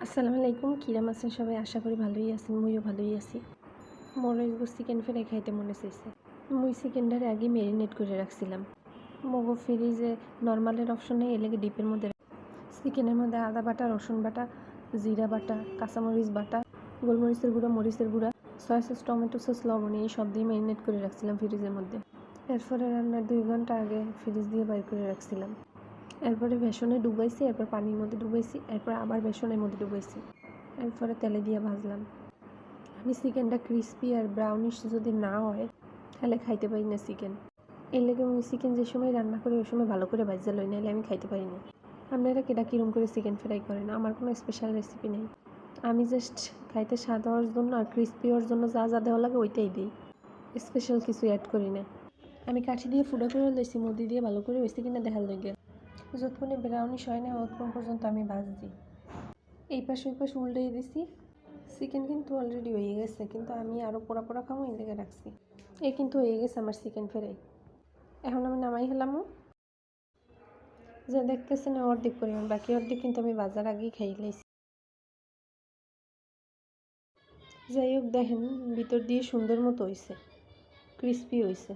আসসালামু আলাইকুম, কিরাম আছেন সবাই? আশা করি ভালোই আছেন, মুইও ভালোই আছি। মোর চিকেন ফ্রাই খাইতে মনে চাইছে। মুই চিকেনটারে আগে ম্যারিনেট করে রাখছিলাম। মগো ফ্রিজে নর্মালের অপশন নেই, এলেগে ডিপের মধ্যে চিকেনের মধ্যে আদা বাটা, রসুন বাটা, জিরা বাটা, কাঁচামরিচ বাটা, গোলমরিচের গুঁড়া, মরিচের গুঁড়া, সয়া সস, টমেটো সস, লবণ এই সব দিয়ে ম্যারিনেট করে রাখছিলাম ফ্রিজের মধ্যে। এরপরে রান্নার 2 ঘন্টা আগে ফ্রিজ দিয়ে বাইর করে রাখছিলাম। এরপরে বেসনে ডুবাইছি, এরপর পানির মধ্যে ডুবাইছি, এরপর আবার বেসনের মধ্যে ডুবাইছি, এরপরে তেলে দিয়ে ভাজলাম। আমি চিকেনটা ক্রিস্পি আর ব্রাউনিশ যদি না হয় তাহলে খাইতে পারি না চিকেন। এর লেগে আমি চিকেন যে সময় রান্না করি ওই সময় ভালো করে ভাজা লই, নাহলে আমি খাইতে পারি না। আপনারা কেটা কীরকম করে চিকেন ফ্রাই করেন? আমার কোনো স্পেশাল রেসিপি নেই, আমি জাস্ট খাইতে স্বাদ হওয়ার জন্য আর ক্রিস্পি হওয়ার জন্য যা যা দেওয়া লাগে ওইটাই দিই, স্পেশাল কিছু অ্যাড করি না। আমি কাঠি দিয়ে ফুটা করে লইছি, মুদি দিয়ে ভালো করে হয়েছে কিনা দেখার লেগে। যতক্ষণে ব্রাউনিশ হয় না ততক্ষণ পর্যন্ত আমি ভাজছি। এই পাশে ওই পাশে উল্টে দিছি। চিকেন কিন্তু অলরেডি হয়ে গেছে, কিন্তু আমি আরও পোড়া পোড়া খাবো এই লেগে রাখছি। এই কিন্তু হয়ে গেছে আমার চিকেন ফ্রাই। এখন আমি নামাই হলাম। যে দেখতেছেন অর্ধেক পরিমাণ, বাকি অর্ধেক কিন্তু আমি বাজার আগেই খাই লাইছি। যাই হোক, দেখেন ভিতর দিয়ে সুন্দর মতো হয়েছে, ক্রিস্পি হয়েছে।